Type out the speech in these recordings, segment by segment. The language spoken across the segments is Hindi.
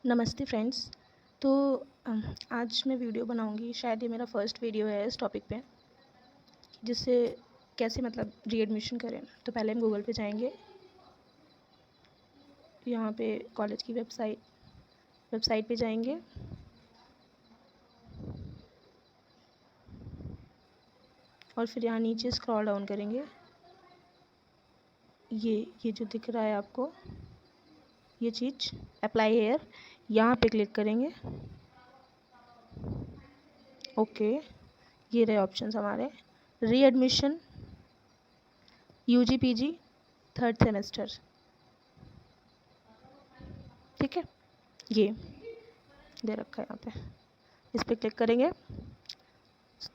नमस्ते फ्रेंड्स। तो आज मैं वीडियो बनाऊंगी, शायद ये मेरा फर्स्ट वीडियो है इस टॉपिक पे, जिससे कैसे मतलब रीएडमिशन करें। तो पहले हम गूगल पे जाएंगे, यहाँ पे कॉलेज की वेबसाइट पे जाएंगे। और फिर यहाँ नीचे स्क्रॉल डाउन करेंगे, ये जो दिख रहा है आपको, ये चीज़ अप्लाई हेयर, यहाँ पे क्लिक करेंगे। ओके, ये रहे ऑप्शंस हमारे। Readmission, UG PG, third semester, ठीक है, ये दे रखा है यहाँ पे। इस पर क्लिक करेंगे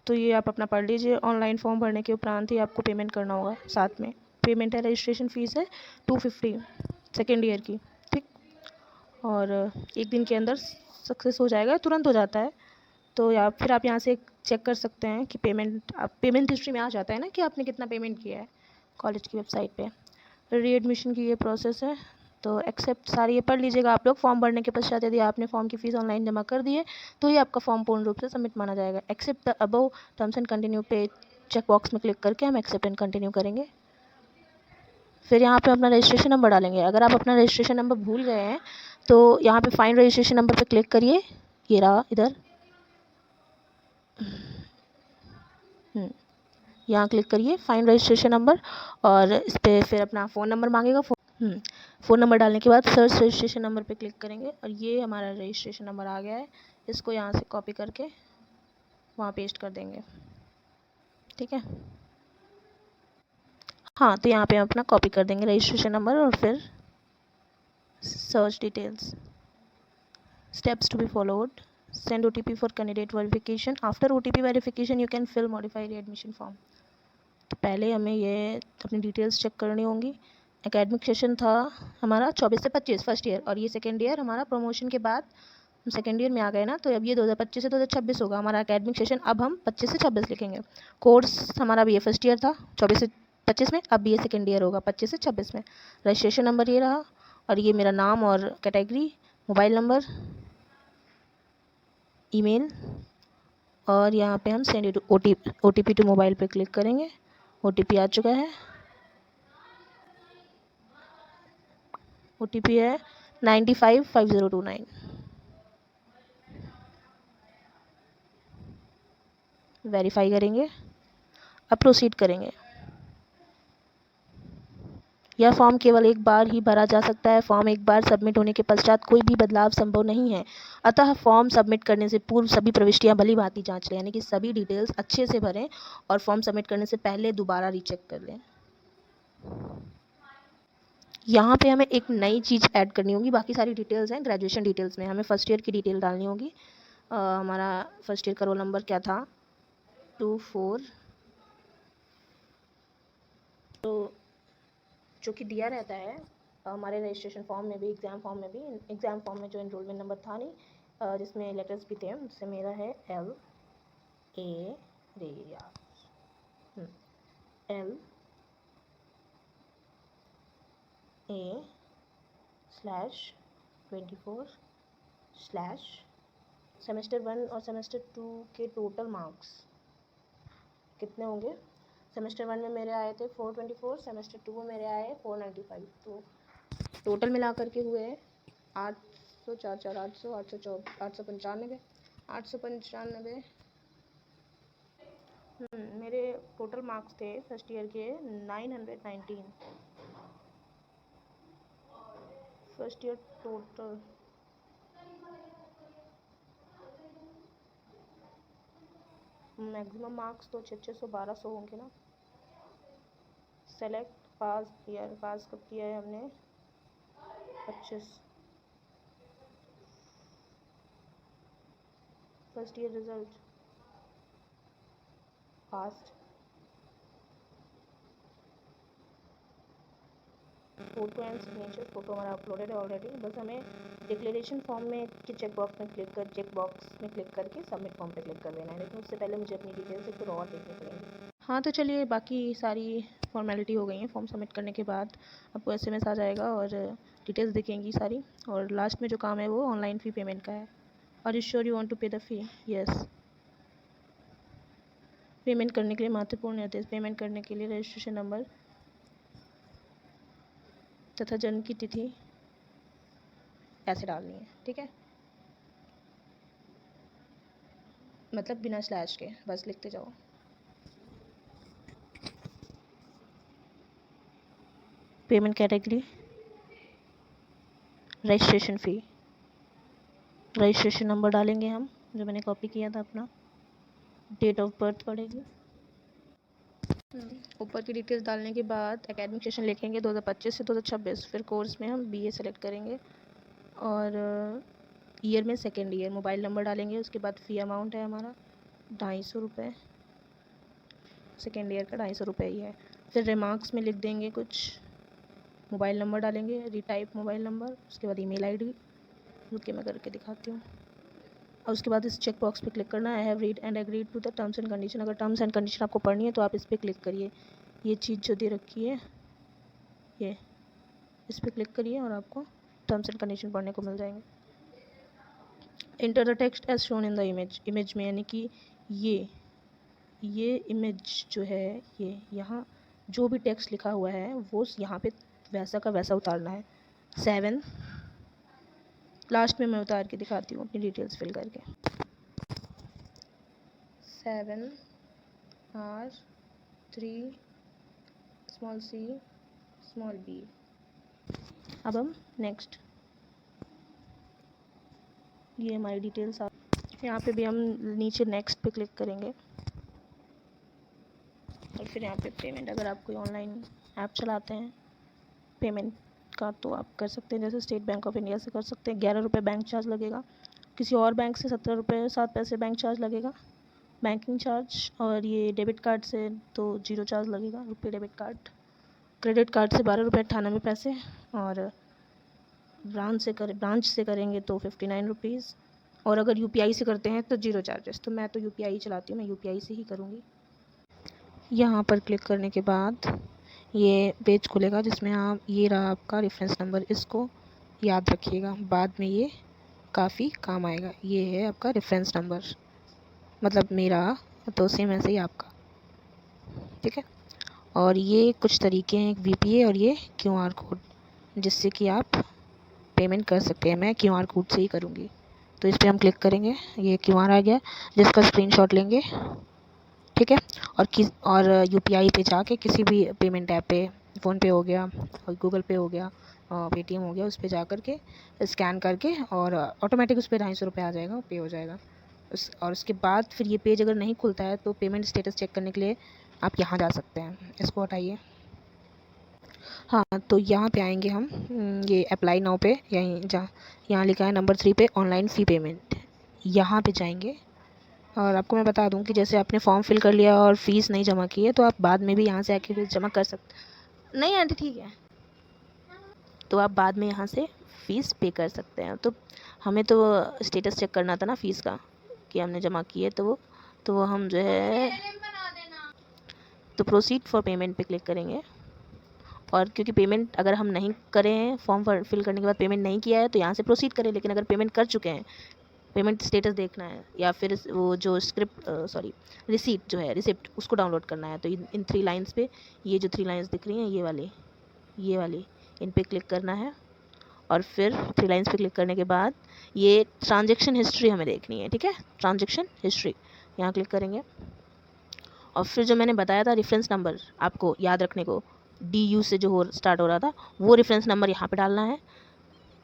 तो ये आप अपना पढ़ लीजिए। ऑनलाइन फॉर्म भरने के उपरांत ही आपको पेमेंट करना होगा। साथ में पेमेंट है, रजिस्ट्रेशन फ़ीस है 250 सेकेंड ईयर की, ठीक। और एक दिन के अंदर सक्सेस हो जाएगा, तुरंत हो जाता है। तो या फिर आप यहाँ से चेक कर सकते हैं कि पेमेंट हिस्ट्री में आ जाता है ना कि आपने कितना पेमेंट किया है कॉलेज की वेबसाइट पे। रीएडमिशन की ये प्रोसेस है, तो एक्सेप्ट सारी ये पढ़ लीजिएगा आप लोग। फॉर्म भरने के पश्चात यदि आपने फॉर्म की फ़ीस ऑनलाइन जमा कर दी है तो ये आपका फॉर्म पूर्ण रूप से सबमिट माना जाएगा। Accept the above terms and continue पे चेक बॉक्स में क्लिक करके हम एक्सेप्ट एंड कंटिन्यू करेंगे। फिर यहाँ पे अपना रजिस्ट्रेशन नंबर डालेंगे। अगर आप अपना रजिस्ट्रेशन नंबर भूल गए हैं तो यहाँ पे फाइंड रजिस्ट्रेशन नंबर पे क्लिक करिए, ये रहा इधर, यहाँ क्लिक करिए फाइंड रजिस्ट्रेशन नंबर, और इस पर फिर अपना फ़ोन नंबर मांगेगा। फ़ोन नंबर डालने के बाद सर्च रजिस्ट्रेशन नंबर पे क्लिक करेंगे और ये हमारा रजिस्ट्रेशन नंबर आ गया है। इसको यहाँ से कॉपी करके वहाँ पेस्ट कर देंगे, ठीक है। हाँ, तो यहाँ पे हम अपना कॉपी कर देंगे रजिस्ट्रेशन नंबर और फिर search details, steps to be followed, send OTP for candidate verification, after OTP verification you can fill modify readmission form. तो पहले हमें ये अपनी डिटेल्स चेक करनी होंगी। एकेडमिक सेशन था हमारा 24 से 25 फर्स्ट ईयर, और ये सेकेंड ईयर हमारा प्रमोशन के बाद हम सेकेंड ईयर में आ गए ना, तो अब ये 2025 से 2026 होगा हमारा एकेडमिक सेशन। अब हम 25 से 26 लिखेंगे। कोर्स हमारा भी ये फर्स्ट ईयर था 24 से 25 में, अब ये सेकेंड ईयर होगा 25 से 26 में। रजिस्ट्रेशन नंबर ये रहा, और ये मेरा नाम और कैटेगरी, मोबाइल नंबर, ईमेल, और यहाँ पे हम सेंड OTP टू मोबाइल पे क्लिक करेंगे। OTP आ चुका है, OTP है 955029। वेरीफाई करेंगे, अब प्रोसीड करेंगे। यह फॉर्म केवल एक बार ही भरा जा सकता है। फॉर्म एक बार सबमिट होने के पश्चात कोई भी बदलाव संभव नहीं है। अतः फॉर्म सबमिट करने से पूर्व सभी प्रविष्टियां भली भांति जांच लें, यानी कि सभी डिटेल्स अच्छे से भरें और फॉर्म सबमिट करने से पहले दोबारा रीचेक कर लें। यहाँ पे हमें एक नई चीज़ ऐड करनी होगी। बाकी सारी डिटेल्स हैं ग्रेजुएशन डिटेल्स में, हमें फर्स्ट ईयर की डिटेल डालनी होगी। हमारा फर्स्ट ईयर का रोल नंबर क्या था, 24, तो जो कि दिया रहता है हमारे रजिस्ट्रेशन फॉर्म में भी, एग्ज़ाम फॉर्म में भी। एग्ज़ाम फॉर्म में जो इनरोलमेंट नंबर था नहीं, जिसमें लेटर्स भी थे, उससे मेरा है LA रेया LA/24/ सेमेस्टर 1 और सेमेस्टर 2 के टोटल मार्क्स कितने होंगे। सेमेस्टर 1 में मेरे आए थे 424, सेमेस्टर 2 में मेरे आए 495, तो टोटल मिला करके हुए 800, 4 4 800, 895, 895। मेरे टोटल मार्क्स थे फर्स्ट ईयर के 919 first year total. Maximum marks तो 600 1200 होंगे ना। सेलेक्ट पास ईयर, पास कब किया है हमने, 25। First year result past, photo and signature, photo हमारा अपलोडेड है ऑलरेडी। बस हमें डिक्लेरेशन फॉर्म में के चेक बॉक्स में क्लिक करके सबमिट फॉर्म पे क्लिक कर देना है। लेकिन उससे पहले मुझे अपनी डिटेल्स एक और देखनी पड़ेंगी। हाँ, तो चलिए, बाकी सारी फॉर्मेलिटी हो गई है। फॉर्म सबमिट करने के बाद आपको SMS आ जाएगा और डिटेल्स दिखेंगी सारी, और लास्ट में जो काम है वो ऑनलाइन फ़ी पेमेंट का है। Are you sure you want to pay the fee? Yes. Payment करने के लिए महत्वपूर्ण निर्देश। पेमेंट करने के लिए रजिस्ट्रेशन नंबर तथा जन्म की तिथि ऐसे डालनी है, ठीक है, मतलब बिना स्लैश के, बस लिखते जाओ। पेमेंट कैटेगरी रजिस्ट्रेशन फ़ी, रजिस्ट्रेशन नंबर डालेंगे हम जो मैंने कॉपी किया था अपना, डेट ऑफ बर्थ पड़ेगी। ऊपर की डिटेल्स डालने के बाद एकेडमिक सेशन लिखेंगे 2025 से 2026, फिर कोर्स में हम बीए सेलेक्ट करेंगे और ईयर में सेकेंड ईयर, मोबाइल नंबर डालेंगे। उसके बाद फ़ी अमाउंट है हमारा 250 रुपये, सेकेंड ईयर का 250 रुपये ही है। फिर रिमार्क्स में लिख देंगे कुछ, मोबाइल नंबर डालेंगे, रीटाइप मोबाइल नंबर, उसके बाद ईमेल आईडी, रुक के मैं करके दिखाती हूँ। और उसके बाद इस चेक बॉक्स पे क्लिक करना है, I have read and agreed to the terms and condition. अगर टर्म्स एंड कंडीशन आपको पढ़नी है तो आप इस पर क्लिक करिए, ये चीज़ जो दे रखी है ये, इस पर क्लिक करिए और आपको टर्म्स एंड कंडीशन पढ़ने को मिल जाएंगे। Enter the text as shown in the image, image में यानी कि ये इमेज जो है, ये यहाँ जो भी टेक्स्ट लिखा हुआ है वो यहाँ पे वैसा का वैसा उतारना है। 7 लास्ट में मैं उतार के दिखाती हूँ अपनी डिटेल्स फिल करके। 7R3 small c small b। अब हम नेक्स्ट, ये हमारी डिटेल्स यहाँ पे भी हम नीचे नेक्स्ट पे क्लिक करेंगे और फिर यहाँ पे पेमेंट, अगर आप कोई ऑनलाइन ऐप चलाते हैं पेमेंट का तो आप कर सकते हैं, जैसे स्टेट बैंक ऑफ इंडिया से कर सकते हैं। 11 रुपये बैंक चार्ज लगेगा, किसी और बैंक से 17 रुपये 7 पैसे बैंक चार्ज लगेगा, बैंकिंग चार्ज। और ये डेबिट कार्ड से तो 0 चार्ज लगेगा, रुपये डेबिट कार्ड। क्रेडिट कार्ड से 12 रुपये 98 पैसे, और ब्रांच से करेंगे तो 59 रुपीज़, और अगर यूपीआई से करते हैं तो 0 चार्जेस। तो मैं तो यूपीआई चलाती हूँ, मैं यूपीआई से ही करूँगी। यहाँ पर क्लिक करने के बाद ये पेज खुलेगा जिसमें आप, ये रहा आपका रेफरेंस नंबर, इसको याद रखिएगा, बाद में ये काफ़ी काम आएगा। ये है आपका रेफरेंस नंबर, मतलब मेरा तो सेम ऐसे ही आपका, ठीक है। और ये कुछ तरीके हैं, वीपीए और ये क्यूआर कोड, जिससे कि आप पेमेंट कर सकते हैं। मैं क्यूआर कोड से ही करूँगी, तो इस पर हम क्लिक करेंगे, ये क्यूआर आ गया जिसका स्क्रीनशॉट लेंगे, ठीक है। और यूपीआई पे जाके किसी भी पेमेंट ऐप पे, फ़ोनपे हो गया और गूगल पे हो गया, पेटीएम हो गया, उस पर जा कर के स्कैन करके और ऑटोमेटिक उस पर 250 रुपये आ जाएगा, पे हो जाएगा। और उसके बाद फिर ये पेज अगर नहीं खुलता है तो पेमेंट स्टेटस चेक करने के लिए आप यहाँ जा सकते हैं। इसको हटाइए। हाँ, तो यहाँ पे आएंगे हम, ये अप्लाई नाउ पे, यहाँ लिखा है नंबर 3 पे ऑनलाइन फ़ी पेमेंट, यहाँ पे जाएंगे। और आपको मैं बता दूं कि जैसे आपने फॉर्म फिल कर लिया और फीस नहीं जमा की है तो आप बाद में भी यहाँ से आके फीस जमा कर सकते। नहीं आंटी ठीक है, तो आप बाद में यहाँ से फ़ीस पे कर सकते हैं। तो हमें तो स्टेटस चेक करना था ना फ़ीस का कि हमने जमा की है, तो वो हम जो है तो प्रोसीड फॉर पेमेंट पे क्लिक करेंगे। और क्योंकि पेमेंट अगर हम नहीं करें हैं, फॉर्म फिल करने के बाद पेमेंट नहीं किया है तो यहाँ से प्रोसीड करें, लेकिन अगर पेमेंट कर चुके हैं, पेमेंट स्टेटस देखना है या फिर वो जो रिसीट जो है, रिसिप्ट उसको डाउनलोड करना है, तो इन 3 लाइन्स पे, ये जो 3 लाइन्स दिख रही हैं ये वाली इन पे क्लिक करना है। और फिर 3 लाइन्स पे क्लिक करने के बाद ये ट्रांजेक्शन हिस्ट्री हमें देखनी है, ठीक है, ट्रांजेक्शन हिस्ट्री यहाँ क्लिक करेंगे। और फिर जो मैंने बताया था रेफरेंस नंबर आपको याद रखने को, DU से जो स्टार्ट हो रहा था, वो रेफरेंस नंबर यहाँ पे डालना है,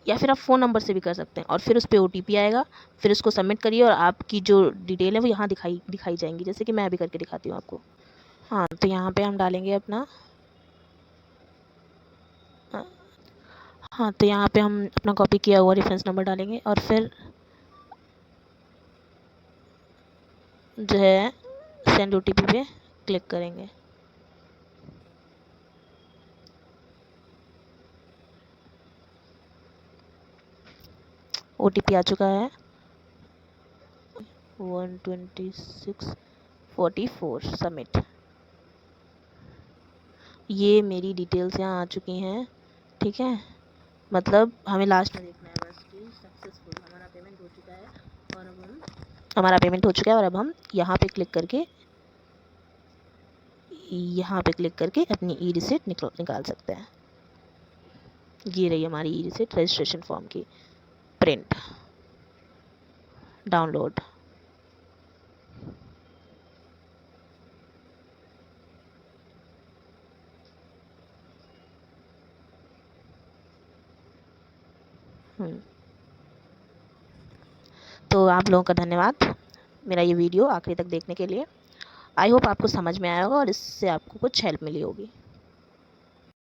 या फिर आप फ़ोन नंबर से भी कर सकते हैं। और फिर उस पर OTP आएगा, फिर उसको सबमिट करिए और आपकी जो डिटेल है वो यहाँ दिखाई जाएंगी, जैसे कि मैं अभी करके दिखाती हूँ आपको। हाँ, तो यहाँ पे हम डालेंगे अपना, हाँ तो यहाँ पे हम अपना कॉपी किया हुआ रेफरेंस नंबर डालेंगे और फिर जो है सेंड OTP पे क्लिक करेंगे। OTP आ चुका है 12644, सबमिट। ये मेरी डिटेल्स यहाँ आ चुकी हैं, ठीक है। मतलब हमें लास्ट में देखना है बस कि सक्सेसफुल हमारा पेमेंट हो चुका है, और अब हम यहाँ पे क्लिक करके अपनी ई रिसिट निकाल सकते हैं। ये रही हमारी ई रिसिट रजिस्ट्रेशन फॉर्म की प्रिंट डाउनलोड। तो आप लोगों का धन्यवाद मेरा ये वीडियो आखिरी तक देखने के लिए। आई होप आपको समझ में आया होगा और इससे आपको कुछ हेल्प मिली होगी।